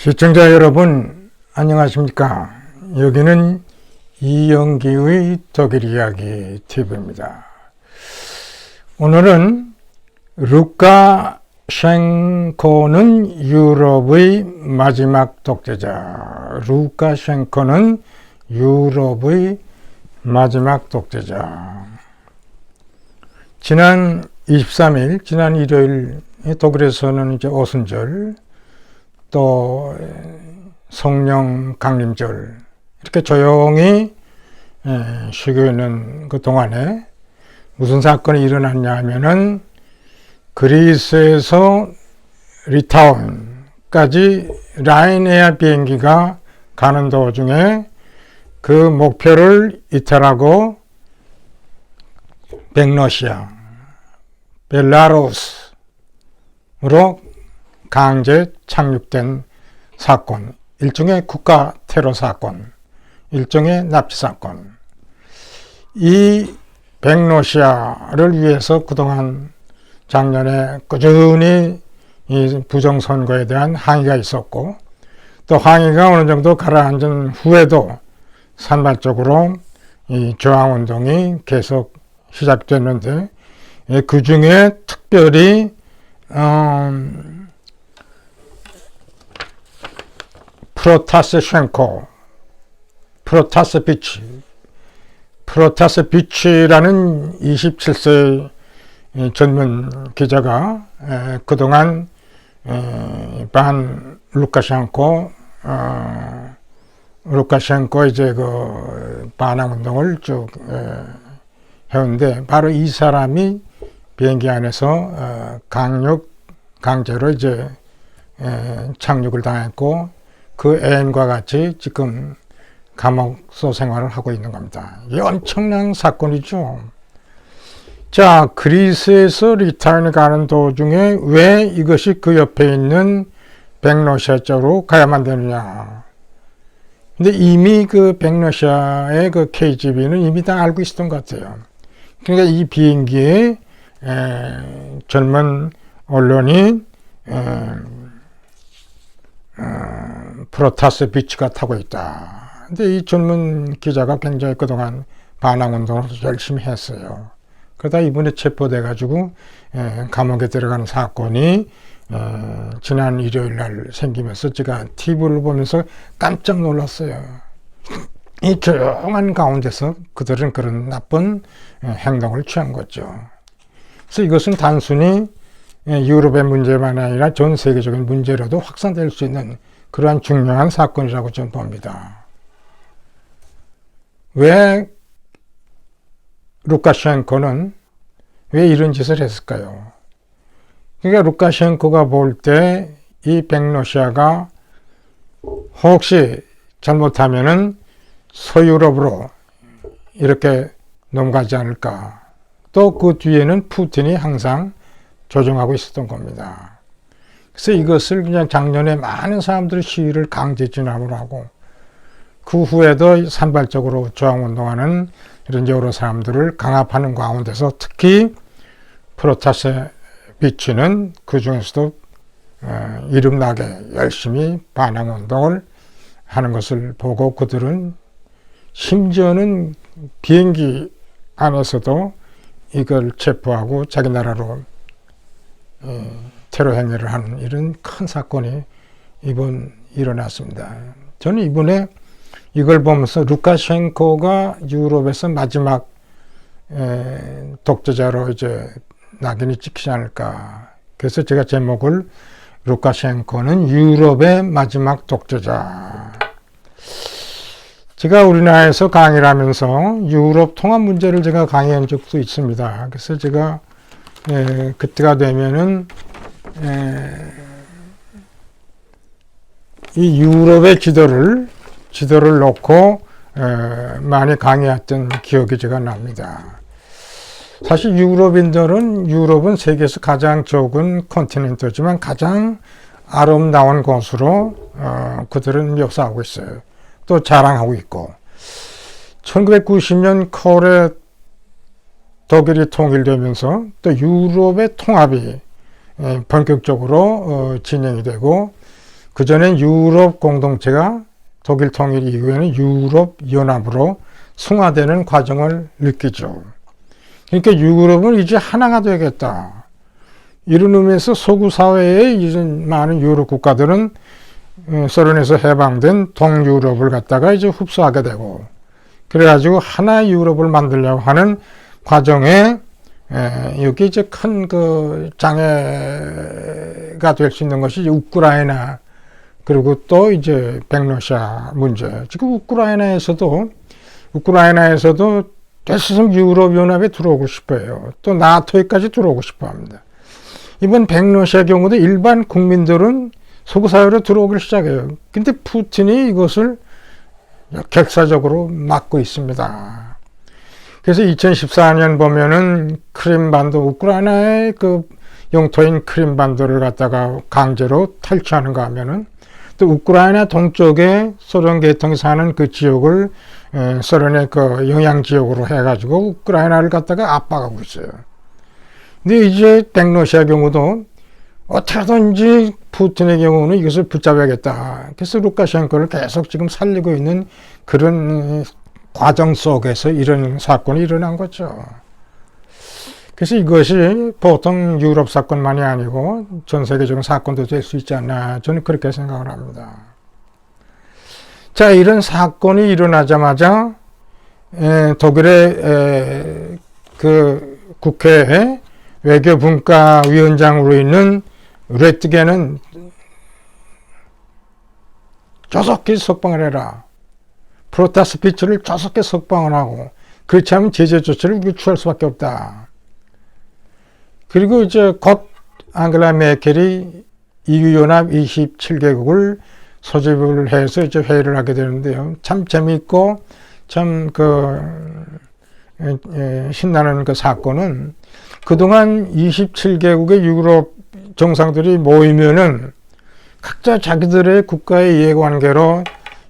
시청자 여러분 안녕하십니까? 여기는 이영기의 독일 이야기 TV입니다. 오늘은 루카셴코는 유럽의 마지막 독재자. 루카셴코는 유럽의 마지막 독재자. 지난 23일, 지난 일요일 독일에서는 이제 오순절, 또 성령 강림절 이렇게 조용히 쉬고 있는 그 동안에 무슨 사건이 일어났냐 하면은 그리스에서 리타운까지 라인에어 비행기가 가는 도중에 그 목표를 이탈하고 백러시아, 벨라루스로 강제 착륙된 사건, 일종의 국가 테러 사건, 일종의 납치 사건. 이 백러시아를 위해서 그동안 작년에 꾸준히 이 부정선거에 대한 항의가 있었고, 또 항의가 어느 정도 가라앉은 후에도 산발적으로 이 저항운동이 계속 시작됐는데, 그 중에 특별히 프로타세비치라는 27세 젊은 기자가 그동안 반 루카셴코 이제 그 반항 운동을 쭉 해왔는데, 바로 이 사람이 비행기 안에서 강제로 이제 착륙을 당했고, 그 애인과 같이 지금 감옥소 생활을 하고 있는 겁니다. 이게 엄청난 사건이죠. 자, 그리스에서 리타운에 가는 도중에 왜 이것이 그 옆에 있는 백러시아 쪽으로 가야만 되느냐. 근데 이미 그 백러시아의 그 KGB는 이미 다 알고 있었던 것 같아요. 그러니까 이 비행기에 젊은 언론이 프로타세비치가 타고 있다. 근데 이 젊은 기자가 굉장히 그동안 반항운동을 열심히 했어요. 그러다 이번에 체포돼가지고 감옥에 들어가는 사건이 지난 일요일 날 생기면서 제가 TV를 보면서 깜짝 놀랐어요. 이 조용한 가운데서 그들은 그런 나쁜 행동을 취한 거죠. 그래서 이것은 단순히 유럽의 문제만 아니라 전 세계적인 문제로도 확산될 수 있는 그러한 중요한 사건이라고 저는 봅니다. 왜 루카셴코는 왜 이런 짓을 했을까요? 그러니까 루카셴코가 볼 때 이 백러시아가 혹시 잘못하면은 서유럽으로 이렇게 넘어가지 않을까. 또 그 뒤에는 푸틴이 항상 조종하고 있었던 겁니다. 그래서 이것을 그냥 작년에 많은 사람들이 시위를 강제 진압을 하고, 그 후에도 산발적으로 저항운동하는 이런 여러 사람들을 강압하는 가운데서 특히 프로타세비치는 그 중에서도 이름나게 열심히 반항운동을 하는 것을 보고, 그들은 심지어는 비행기 안에서도 이걸 체포하고 자기 나라로 테러 행위를 하는 이런 큰 사건이 이번 일어났습니다. 저는 이번에 이걸 보면서 루카셴코가 유럽에서 마지막 독재자로 이제 낙인이 찍히지 않을까. 그래서 제가 제목을 루카셴코는 유럽의 마지막 독재자. 제가 우리나라에서 강의를 하면서 유럽 통합 문제를 제가 강의한 적도 있습니다. 그래서 제가 그때가 되면은 이 유럽의 지도를 놓고 많이 강의했던 기억이 제가 납니다. 사실 유럽은 세계에서 가장 적은 컨티넨트지만 가장 아름다운 곳으로 그들은 묘사하고 있어요. 또 자랑하고 있고, 1990년 콜에 독일이 통일되면서 또 유럽의 통합이 본격적으로 진행이 되고, 그전엔 유럽 공동체가 독일 통일 이후에는 유럽 연합으로 승화되는 과정을 느끼죠. 그러니까 유럽은 이제 하나가 되겠다. 이런 의미에서 서구 사회의 이런 많은 유럽 국가들은 소련에서 해방된 동유럽을 갖다가 이제 흡수하게 되고, 그래가지고 하나 유럽을 만들려고 하는 과정에 여기 이제 큰 그 장애가 될 수 있는 것이 이제 우크라이나, 그리고 또 이제 백러시아 문제. 지금 우크라이나에서도 됐으면 유럽연합에 들어오고 싶어요. 또 나토에까지 들어오고 싶어 합니다. 이번 백러시아 경우도 일반 국민들은 서구 사회로 들어오기 시작해요. 근데 푸틴이 이것을 격사적으로 막고 있습니다. 그래서 2014년 보면은 크림반도, 우크라이나의 그 영토인 크림반도를 갖다가 강제로 탈취하는가 하면은, 또 우크라이나 동쪽에 소련 계통이 사는 그 지역을 소련의 그 영향 지역으로 해가지고 우크라이나를 갖다가 압박하고 있어요. 근데 이제 백러시아 경우도 어떻게든지 푸틴의 경우는 이것을 붙잡아야겠다. 그래서 루카셴코를 계속 지금 살리고 있는 그런 과정 속에서 이런 사건이 일어난 거죠. 그래서 이것이 보통 유럽 사건만이 아니고 전 세계적인 사건도 될 수 있지 않나, 저는 그렇게 생각을 합니다. 자, 이런 사건이 일어나자마자 독일의 그 국회에 외교분과위원장으로 있는 레트게는 조속히 석방을 해라. 프로타스피츠를 조속히 석방을 하고, 그렇지 않으면 제재 조치를 취할 수밖에 없다. 그리고 이제 곧 앙겔라 메켈이 EU연합 27개국을 소집을 해서 이제 회의를 하게 되는데요. 참 재미있고 참 신나는 그 사건은, 그동안 27개국의 유럽 정상들이 모이면은 각자 자기들의 국가의 이해관계로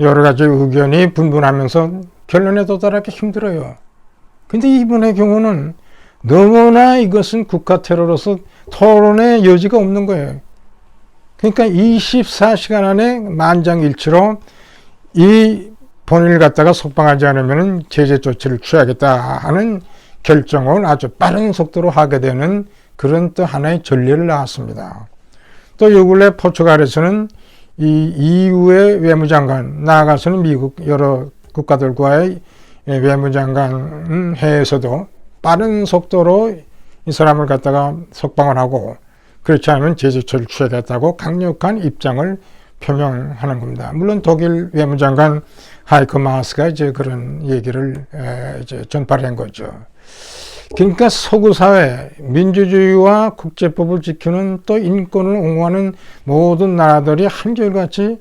여러 가지 의견이 분분하면서 결론에 도달하기 힘들어요. 근데 이번의 경우는 너무나 이것은 국가 테러로서 토론의 여지가 없는 거예요. 그러니까 24시간 안에 만장일치로 이 본인을 갖다가 석방하지 않으면 제재 조치를 취하겠다 하는 결정을 아주 빠른 속도로 하게 되는 그런 또 하나의 전례를 낳았습니다. 또 요 근래 포르투갈에서는 이 EU의 외무장관, 나아가서는 미국 여러 국가들과의 외무장관 회에서도 빠른 속도로 이 사람을 갖다가 석방을 하고, 그렇지 않으면 제재 조치를 취하겠다고 강력한 입장을 표명하는 겁니다. 물론 독일 외무장관 하이커 마스가 이제 그런 얘기를 이제 전파한 거죠. 그러니까 서구 사회, 민주주의와 국제법을 지키는 또 인권을 옹호하는 모든 나라들이 한결같이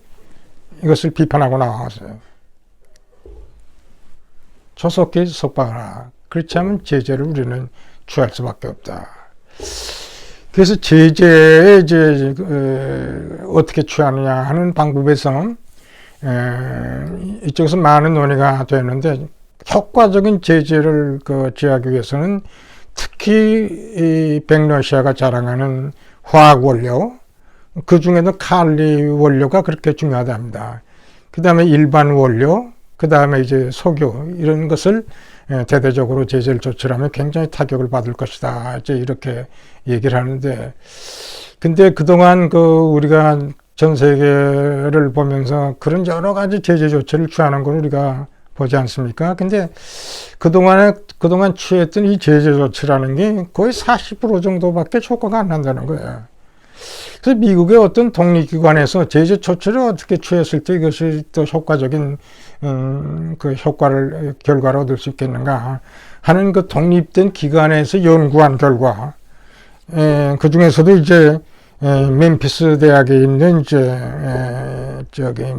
이것을 비판하고 나왔어요. 조속히 석방하라. 그렇지 않으면 제재를 우리는 취할 수밖에 없다. 그래서 제재에 이제 어떻게 취하느냐 하는 방법에서 이쪽에서 많은 논의가 되는데, 효과적인 제재를 취하기 위해서는 특히 이 백러시아가 자랑하는 화학 원료, 그 중에도 칼리 원료가 그렇게 중요하답니다. 그 다음에 일반 원료, 그 다음에 이제 석유, 이런 것을 대대적으로 제재를 조치하면 굉장히 타격을 받을 것이다. 이제 이렇게 얘기를 하는데, 근데 그동안 우리가 전 세계를 보면서 그런 여러 가지 제재 조치를 취하는 걸 우리가 보지 않습니까? 근데 그동안 취했던 이 제재 조치라는 게 거의 40% 정도밖에 효과가 안 난다는 거예요. 그래서 미국의 어떤 독립기관에서 제재 조치를 어떻게 취했을 때 이것이 또 효과적인 그 결과를 얻을 수 있겠는가 하는 그 독립된 기관에서 연구한 결과, 그 중에서도 이제 멤피스 대학에 있는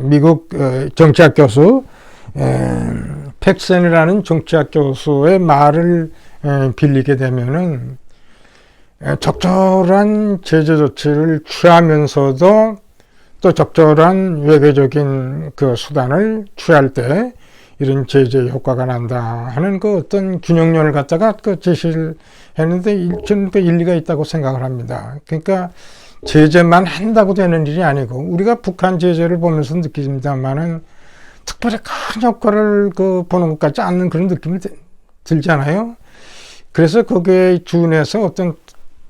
미국 정치학 교수 팩센이라는 정치학 교수의 말을 빌리게 되면은, 적절한 제재 조치를 취하면서도 또 적절한 외교적인 그 수단을 취할 때 이런 제재 효과가 난다 하는 그 어떤 균형론을 갖다가 제시를 했는데, 저는 그 일리가 있다고 생각을 합니다. 그러니까 제재만 한다고 되는 일이 아니고, 우리가 북한 제재를 보면서 느끼십니다만은 특별히 큰 효과를 보는 것 같지 않는 그런 느낌이 들잖아요. 그래서 거기에 준해서 어떤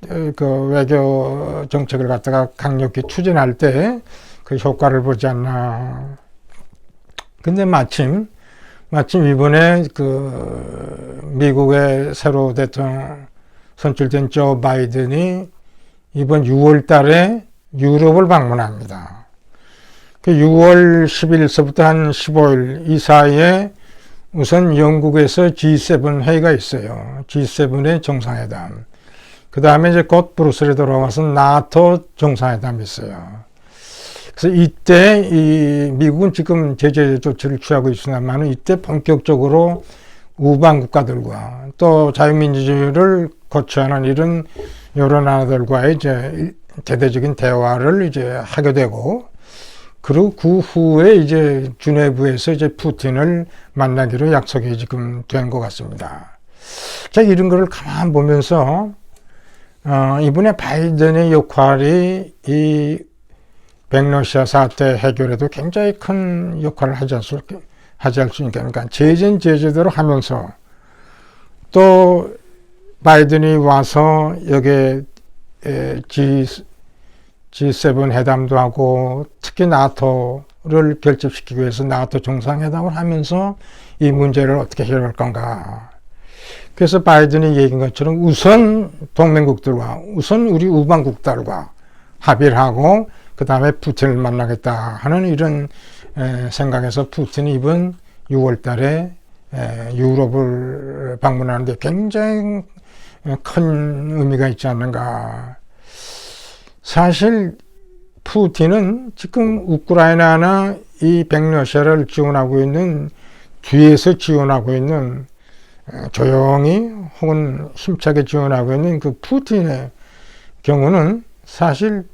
외교 정책을 갖다가 강력히 추진할 때 그 효과를 보지 않나. 근데 마침 이번에 미국의 새로 대통령 선출된 조 바이든이 이번 6월 달에 유럽을 방문합니다. 6월 10일서부터 한 15일 이 사이에 우선 영국에서 G7 회의가 있어요. G7의 정상회담. 그 다음에 이제 곧 브루셀에 돌아와서 나토 정상회담이 있어요. 그래서 이때 미국은 지금 제재 조치를 취하고 있으나만 이때 본격적으로 우방 국가들과 또 자유민주주의를 거쳐하는 이런 여러 나라들과의 이제 대대적인 대화를 이제 하게 되고, 그리고 그 후에 이제 주네브에서 이제 푸틴을 만나기로 약속이 지금 된 것 같습니다. 자, 이런 거를 가만 보면서 이번에 바이든의 역할이 이 백러시아 사태 해결에도 굉장히 큰 역할을 하지 할 수 있으니까, 그러니까 제재대로 하면서 또 바이든이 와서 여기에 G7 회담도 하고 특히 나토를 결집시키기 위해서 나토 정상회담을 하면서 이 문제를 어떻게 해결할 건가. 그래서 바이든이 얘기한 것처럼 우선 동맹국들과 우선 우리 우방국들과 합의를 하고 그 다음에 푸틴을 만나겠다 하는 이런 생각에서 푸틴이 이번 6월 달에 유럽을 방문하는데 굉장히 큰 의미가 있지 않는가. 사실 푸틴은 지금 우크라이나나 이 백러시아를 지원하고 있는, 뒤에서 지원하고 있는, 조용히 혹은 힘차게 지원하고 있는 그 푸틴의 경우는 사실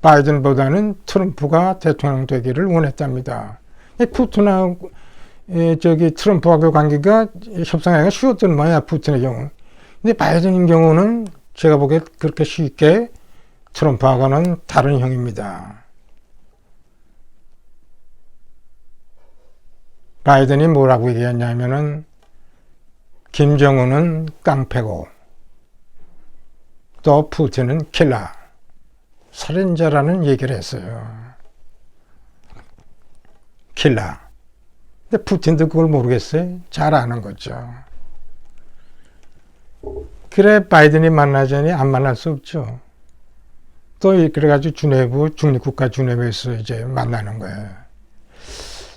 바이든보다는 트럼프가 대통령 되기를 원했답니다. 푸틴하고 트럼프하고 관계가 협상하기가 쉬웠던 모양이야, 푸틴의 경우. 근데 바이든의 경우는 제가 보기에 그렇게 쉽게 트럼프하고는 다른 형입니다. 바이든이 뭐라고 얘기했냐면은 김정은은 깡패고 또 푸틴은 킬러, 살인자라는 얘기를 했어요. 킬러. 근데 푸틴도 그걸 모르겠어요. 잘 아는 거죠. 그래 바이든이 만나자니 안 만날 수 없죠. 또 그래가지고 중립국가 주네브에서 이제 만나는 거예요.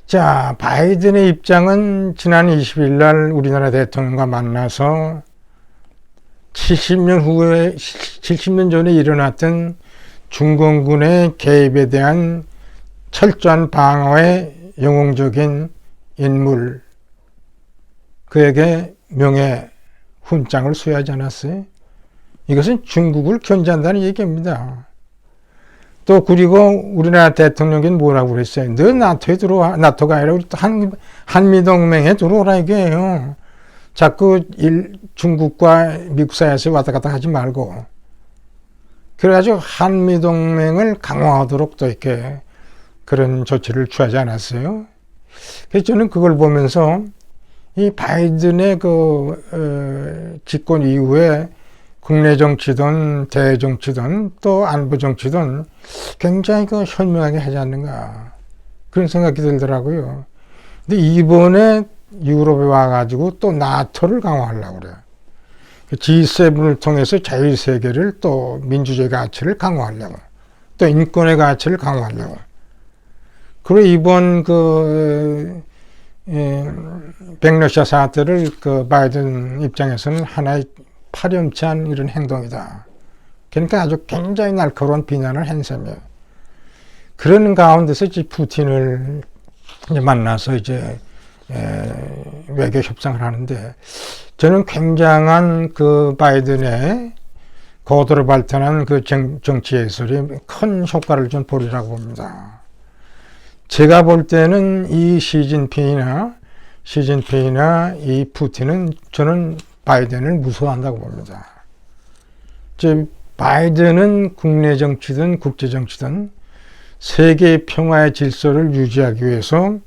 자, 바이든의 입장은 지난 20일 날 우리나라 대통령과 만나서 70년 전에 일어났던 중공군의 개입에 대한 철저한 방어의 영웅적인 인물, 그에게 명예 훈장을 수여하지 않았어요? 이것은 중국을 견제한다는 얘기입니다. 또 그리고 우리나라 대통령이 뭐라고 그랬어요? 너 나토에 들어와, 나토가 아니라 우리 한미동맹에 들어오라 이게요. 자꾸 중국과 미국 사이에서 왔다 갔다 하지 말고. 그래가지고 한미동맹을 강화하도록 또 이렇게 그런 조치를 취하지 않았어요. 그래서 저는 그걸 보면서 이 바이든의 집권 이후에 국내 정치든 대정치든 또 안보 정치든 굉장히 현명하게 하지 않는가, 그런 생각이 들더라고요. 근데 이번에 유럽에 와가지고 또 나토를 강화하려고 그래요. G7을 통해서 자유세계를 또 민주주의 가치를 강화하려고, 또 인권의 가치를 강화하려고. 그리고 이번 백러시아 사태를 바이든 입장에서는 하나의 파렴치한 이런 행동이다. 그러니까 아주 굉장히 날카로운 비난을 한 셈이에요. 그런 가운데서 이제 푸틴을 만나서 이제 외교 협상을 하는데, 저는 굉장한 바이든의 고도로 발전한 정치 예술이 큰 효과를 좀 보리라고 봅니다. 제가 볼 때는 이 시진핑이나 이 푸틴은 저는 바이든을 무서워한다고 봅니다. 바이든은 국내 정치든 국제 정치든 세계 평화의 질서를 유지하기 위해서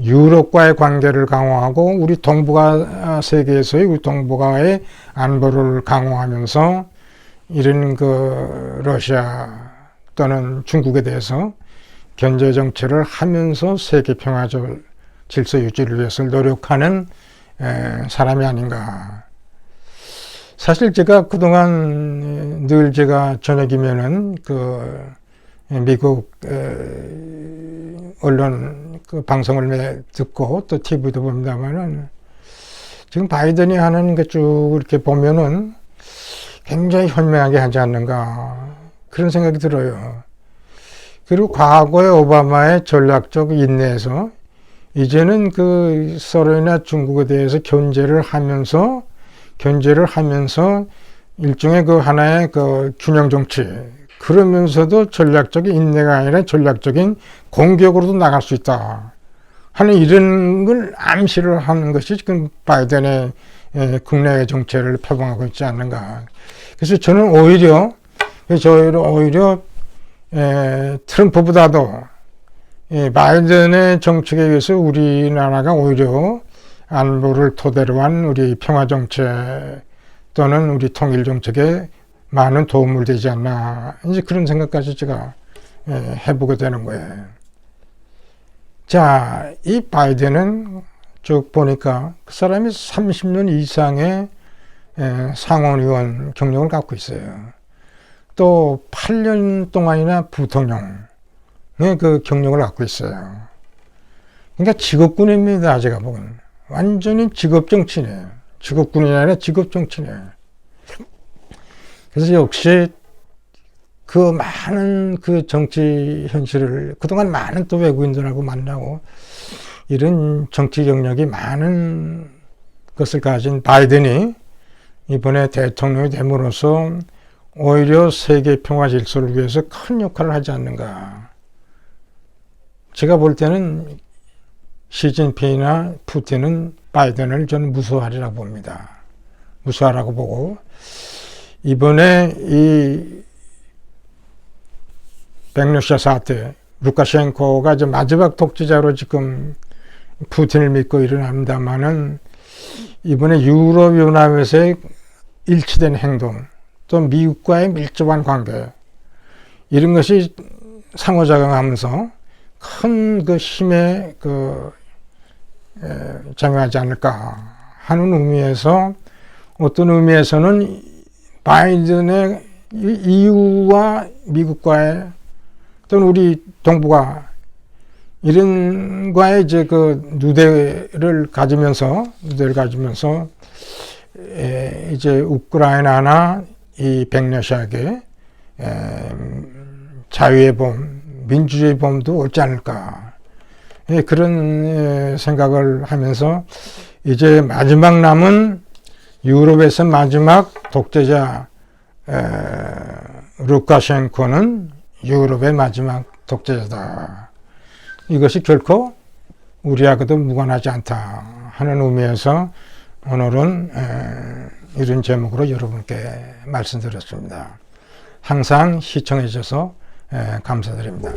유럽과의 관계를 강화하고 우리 동북아 세계에서의 우리 동북아의 안보를 강화하면서 이런 그 러시아 또는 중국에 대해서 견제 정책을 하면서 세계 평화적 질서 유지를 위해서 노력하는 사람이 아닌가. 사실 제가 그동안 늘 제가 저녁이면은 그 미국 언론 그 방송을 듣고 또 TV도 봅니다만은 지금 바이든이 하는 게 쭉 이렇게 보면은 굉장히 현명하게 하지 않는가 그런 생각이 들어요. 그리고 과거의 오바마의 전략적 인내에서 이제는 그 서로나 중국에 대해서 견제를 하면서 일종의 그 하나의 그 균형 정치, 그러면서도 전략적인 인내가 아니라 전략적인 공격으로도 나갈 수 있다 하는 이런 걸 암시를 하는 것이 지금 바이든의 국내 정책을 표방하고 있지 않는가. 그래서 저는 오히려 트럼프보다도 바이든의 정책에 의해서 우리나라가 오히려 안보를 토대로 한 우리 평화정책 또는 우리 통일정책에 많은 도움을 되지 않나, 이제 그런 생각까지 제가 해보게 되는 거예요. 자, 이 바이든은 쭉 보니까 그 사람이 30년 이상의 상원의원 경력을 갖고 있어요. 또 8년 동안이나 부통령의 그 경력을 갖고 있어요. 그러니까 직업군입니다, 제가 보기에는. 완전히 직업정치네요. 직업군이 아니라 직업정치네요. 그래서 역시 그 많은 그 정치 현실을 그동안 많은 또 외국인들하고 만나고 이런 정치 경력이 많은 것을 가진 바이든이 이번에 대통령이 됨으로써 오히려 세계 평화 질서를 위해서 큰 역할을 하지 않는가. 제가 볼 때는 시진핑이나 푸틴은 바이든을 저는 무서워하리라고 봅니다. 무서워하라고 보고, 이번에 이 백러시아 사태, 루카셴코가 이제 마지막 독재자로 지금 푸틴을 믿고 일어납니다만은 이번에 유럽연합에서의 일치된 행동, 또 미국과의 밀접한 관계, 이런 것이 상호작용하면서 큰 그 힘에 작용하지 않을까 하는 의미에서, 어떤 의미에서는 바이든의 EU와 미국과의 또는 우리 동북아 이런과의 이제 그 누대를 가지면서 이제 우크라이나나 이 백러시아계 자유의 봄, 민주주의 봄도 올지 않을까, 그런 생각을 하면서 이제 마지막 남은 유럽에서 마지막 독재자 루카셴코는 유럽의 마지막 독재자다. 이것이 결코 우리하고도 무관하지 않다 하는 의미에서 오늘은 이런 제목으로 여러분께 말씀드렸습니다. 항상 시청해 주셔서 감사드립니다.